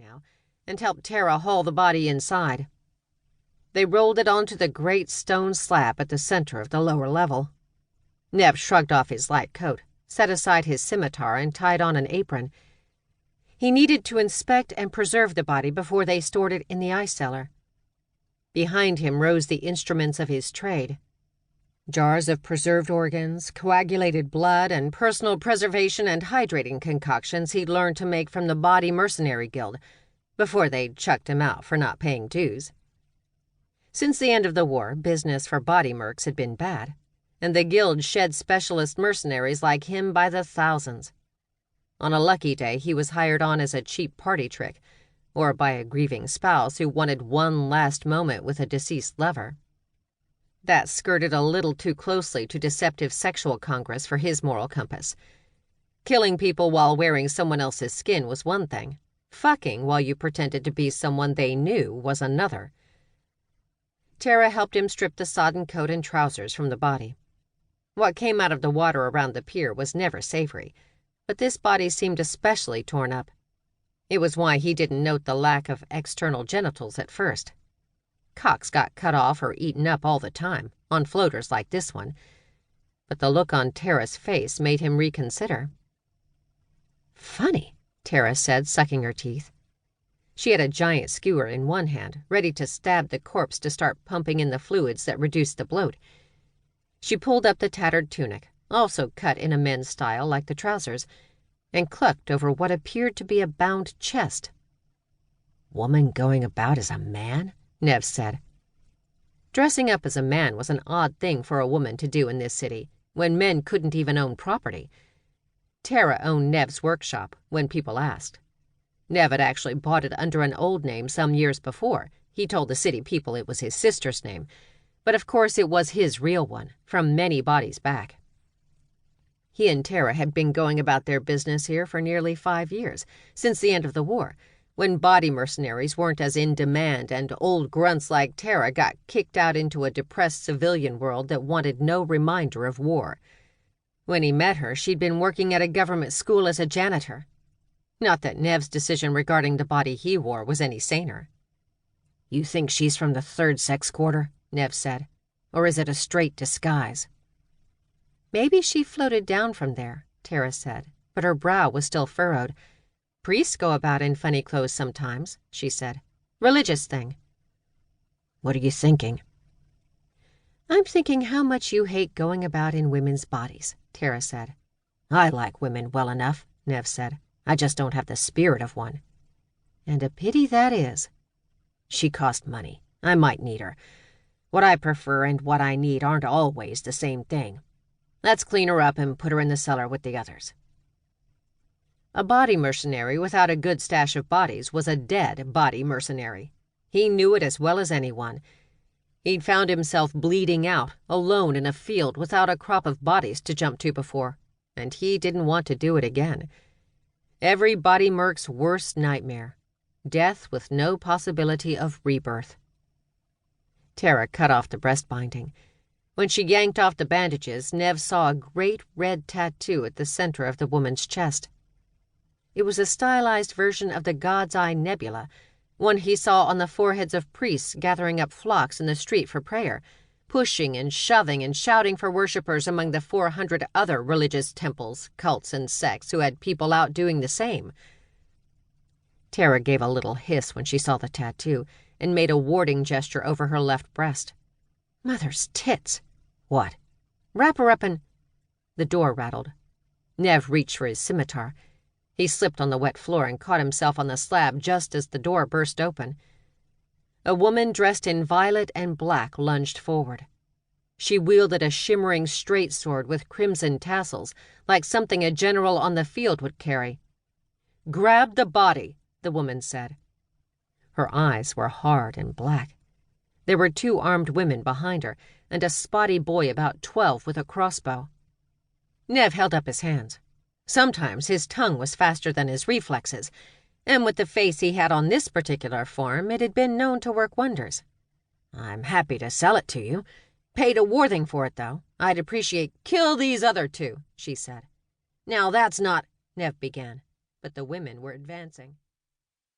now and helped Tara haul the body inside. They rolled it onto the great stone slab at the center of the lower level. Nev shrugged off his light coat, set aside his scimitar, and tied on an apron. He needed to inspect and preserve the body before they stored it in the ice cellar. Behind him rose the instruments of his trade. Jars of preserved organs, coagulated blood, and personal preservation and hydrating concoctions he'd learned to make from the Body Mercenary Guild before they'd chucked him out for not paying dues. Since the end of the war, business for body mercs had been bad, and the guild shed specialist mercenaries like him by the thousands. On a lucky day, he was hired on as a cheap party trick, or by a grieving spouse who wanted one last moment with a deceased lover. That skirted a little too closely to deceptive sexual congress for his moral compass. Killing people while wearing someone else's skin was one thing. Fucking while you pretended to be someone they knew was another. Tara helped him strip the sodden coat and trousers from the body. What came out of the water around the pier was never savory, but this body seemed especially torn up. It was why he didn't note the lack of external genitals at first. Cocks got cut off or eaten up all the time, on floaters like this one, but the look on Tara's face made him reconsider. "Funny," Tara said, sucking her teeth. She had a giant skewer in one hand, ready to stab the corpse to start pumping in the fluids that reduced the bloat. She pulled up the tattered tunic, also cut in a men's style like the trousers, and clucked over what appeared to be a bound chest. "Woman going about as a man?" Nev said. Dressing up as a man was an odd thing for a woman to do in this city, when men couldn't even own property. Tara owned Nev's workshop, when people asked. Nev had actually bought it under an old name some years before. He told the city people it was his sister's name, but of course it was his real one, from many bodies back. He and Tara had been going about their business here for nearly 5 years, since the end of the war, when body mercenaries weren't as in demand and old grunts like Tara got kicked out into a depressed civilian world that wanted no reminder of war. When he met her, she'd been working at a government school as a janitor. Not that Nev's decision regarding the body he wore was any saner. "You think she's from the 3rd Sex Quarter?" Nev said. "Or is it a straight disguise?" "Maybe she floated down from there," Tara said, but her brow was still furrowed. "Priests go about in funny clothes sometimes," she said. "Religious thing." "What are you thinking?" "I'm thinking how much you hate going about in women's bodies," Tara said. "I like women well enough," Nev said. "I just don't have the spirit of one." "And a pity that is." "She cost money. I might need her. What I prefer and what I need aren't always the same thing. Let's clean her up and put her in the cellar with the others." A body mercenary without a good stash of bodies was a dead body mercenary. He knew it as well as anyone. He'd found himself bleeding out, alone in a field without a crop of bodies to jump to before, and he didn't want to do it again. Every body merc's worst nightmare. Death with no possibility of rebirth. Tara cut off the breast binding. When she yanked off the bandages, Nev saw a great red tattoo at the center of the woman's chest. It was a stylized version of the God's Eye Nebula, one he saw on the foreheads of priests gathering up flocks in the street for prayer, pushing and shoving and shouting for worshippers among the 400 other religious temples, cults, and sects who had people out doing the same. Tara gave a little hiss when she saw the tattoo and made a warding gesture over her left breast. "Mother's tits!" "What?" "Wrap her up and—" The door rattled. Nev reached for his scimitar. He slipped on the wet floor and caught himself on the slab just as the door burst open. A woman dressed in violet and black lunged forward. She wielded a shimmering straight sword with crimson tassels, like something a general on the field would carry. "Grab the body," the woman said. Her eyes were hard and black. There were 2 armed women behind her, and a spotty boy about 12 with a crossbow. Nev held up his hands. Sometimes his tongue was faster than his reflexes, and with the face he had on this particular form, it had been known to work wonders. "I'm happy to sell it to you. Paid a worthing for it, though. I'd appreciate—" "Kill these other 2, she said. "Now that's not—" Nev began, but the women were advancing.